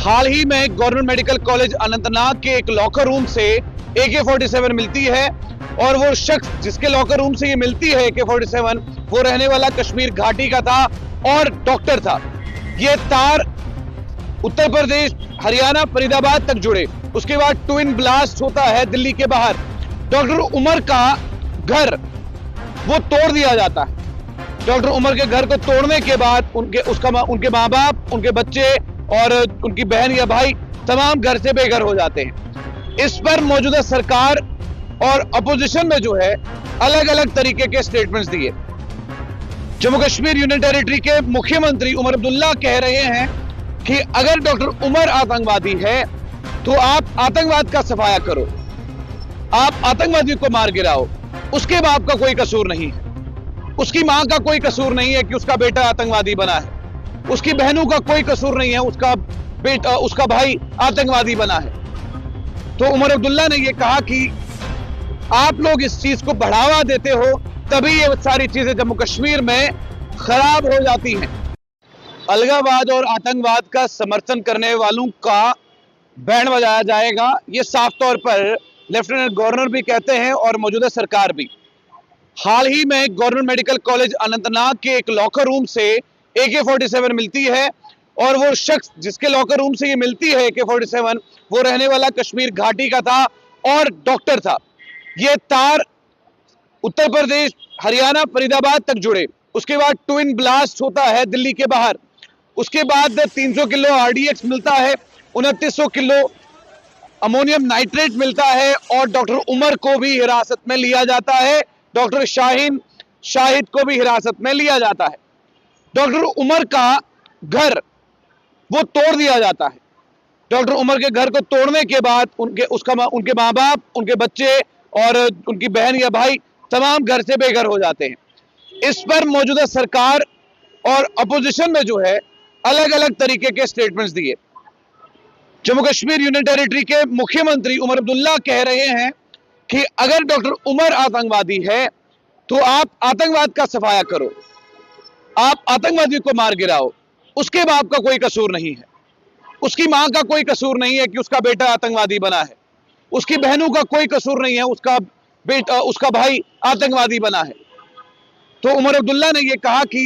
हाल ही में government medical college Anantnag के एक लॉकर रूम से AK-47 मिलती है और वो शख्स जिसके लॉकर रूम से ये मिलती है AK-47 वो रहने वाला कश्मीर घाटी का था और डॉक्टर था। ये तार उत्तर प्रदेश, हरियाणा, फरीदाबाद तक जुड़े। उसके बाद ट्विन ब्लास्ट होता है दिल्ली के बाहर। डॉक्टर उमर का घर वो तोड़ दिया जाता है। डॉक्टर उमर के घर को तोड़ने के बाद उनके माँ बाप, उनके बच्चे और उनकी बहन या भाई तमाम घर से बेघर हो जाते हैं। इस पर मौजूदा सरकार और अपोजिशन में जो है अलग अलग तरीके के स्टेटमेंट्स दिए। जम्मू कश्मीर यूनियन टेरिटरी के मुख्यमंत्री उमर अब्दुल्ला कह रहे हैं कि अगर डॉक्टर उमर आतंकवादी है तो आप आतंकवाद का सफाया करो, आप आतंकवादियों को मार गिराओ। उसके बाप का कोई कसूर नहीं है, उसकी मां का कोई कसूर नहीं है कि उसका बेटा आतंकवादी बना है, उसकी बहनों का कोई कसूर नहीं है उसका भाई आतंकवादी बना है। तो उमर अब्दुल्ला ने यह कहा कि आप लोग इस चीज को बढ़ावा देते हो तभी ये सारी चीजें जम्मू कश्मीर में खराब हो जाती हैं। अलगाववाद और आतंकवाद का समर्थन करने वालों का बैंड बजाया जाएगा, ये साफ तौर पर लेफ्टिनेंट गवर्नर भी कहते हैं और मौजूदा सरकार भी। हाल ही में गवर्नमेंट मेडिकल कॉलेज अनंतनाग के एक लॉकर रूम से AK-47 मिलती है और वो शख्स जिसके लॉकर रूम से ये मिलती है AK-47 वो रहने वाला कश्मीर घाटी का था और डॉक्टर था। ये तार उत्तर प्रदेश, हरियाणा, फरीदाबाद तक जुड़े। उसके बाद ट्विन ब्लास्ट होता है दिल्ली के बाहर। उसके बाद 300 किलो RDX मिलता है, 2900 किलो अमोनियम नाइट्रेट मिलता है और डॉक्टर उमर को भी हिरासत में लिया जाता है, डॉक्टर शाहिद को भी हिरासत में लिया जाता है। डॉक्टर उमर का घर वो तोड़ दिया जाता है। डॉक्टर उमर के घर को तोड़ने के बाद उनके माँ बाप, उनके बच्चे और उनकी बहन या भाई तमाम घर से बेघर हो जाते हैं। इस पर मौजूदा सरकार और अपोजिशन में जो है अलग अलग तरीके के स्टेटमेंट्स दिए। जम्मू कश्मीर यूनियन टेरिटरी के मुख्यमंत्री उमर अब्दुल्ला कह रहे हैं कि अगर डॉक्टर उमर आतंकवादी है तो आप आतंकवाद का सफाया करो, आप आतंकवादियों को मार गिराओ। उसके बाप का कोई कसूर नहीं है, उसकी मां का कोई कसूर नहीं है कि उसका बेटा आतंकवादी बना है, उसकी बहनों का कोई कसूर नहीं है उसका भाई आतंकवादी बना है। तो उमर अब्दुल्ला ने यह कहा कि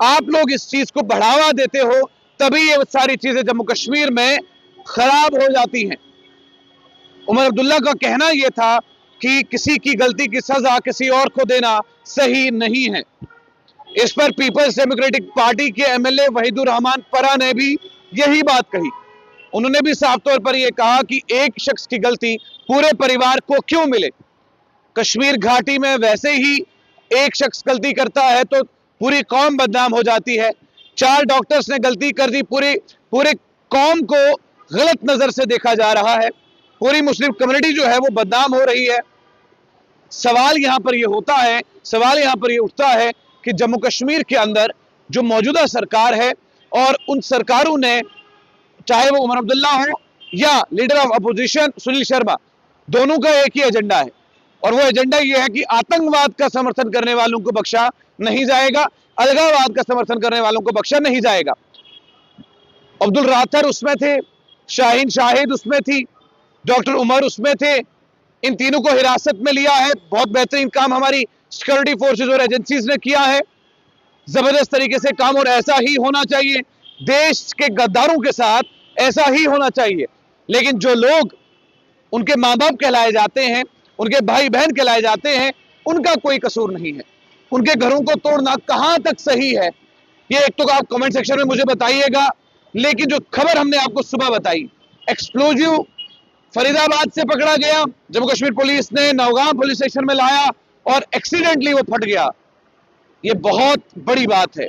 आप लोग इस चीज को बढ़ावा देते हो तभी ये सारी चीजें जम्मू कश्मीर में खराब हो जाती हैं। उमर अब्दुल्ला का कहना यह था कि किसी की गलती की सजा किसी और को देना सही नहीं है। इस पर पीपल्स डेमोक्रेटिक पार्टी के MLA वहीदुर रहमान परा ने भी यही बात कही। उन्होंने भी साफ तौर पर यह कहा कि एक शख्स की गलती पूरे परिवार को क्यों मिले। कश्मीर घाटी में वैसे ही एक शख्स गलती करता है तो पूरी कौम बदनाम हो जाती है। 4 डॉक्टर्स ने गलती कर दी, पूरे कौम को गलत नजर से देखा जा रहा है, पूरी मुस्लिम कम्युनिटी जो है वो बदनाम हो रही है। सवाल यहां पर यह होता है, सवाल यहां पर यह उठता है कि जम्मू कश्मीर के अंदर जो मौजूदा सरकार है और उन सरकारों ने, चाहे वो उमर अब्दुल्ला हो या leader of opposition Sunil Sharma, दोनों का एक ही एजेंडा है और वो एजेंडा ये है कि आतंकवाद का समर्थन करने वालों को बख्शा नहीं जाएगा, अलगाववाद का समर्थन करने वालों को बख्शा नहीं जाएगा। अब्दुल राथर उसमें थे, शाहिद उसमें थी, डॉक्टर उमर उसमें थे। इन तीनों को हिरासत में लिया है। बहुत बेहतरीन काम हमारी सिक्योरिटी फोर्सेस और एजेंसीज ने किया है, जबरदस्त तरीके से काम, और ऐसा ही होना चाहिए। देश के गद्दारों के साथ ऐसा ही होना चाहिए। लेकिन जो लोग उनके माँ बाप कहलाए जाते हैं, उनके भाई बहन कहलाए जाते हैं, उनका कोई कसूर नहीं है। उनके घरों को तोड़ना कहां तक सही है, ये एक तो आप कमेंट सेक्शन में मुझे बताइएगा। लेकिन जो खबर हमने आपको सुबह बताई, एक्सप्लोजिव फरीदाबाद से पकड़ा गया, जम्मू कश्मीर पुलिस ने नौगांव पुलिस स्टेशन में लाया और एक्सीडेंटली वो फट गया, ये बहुत बड़ी बात है।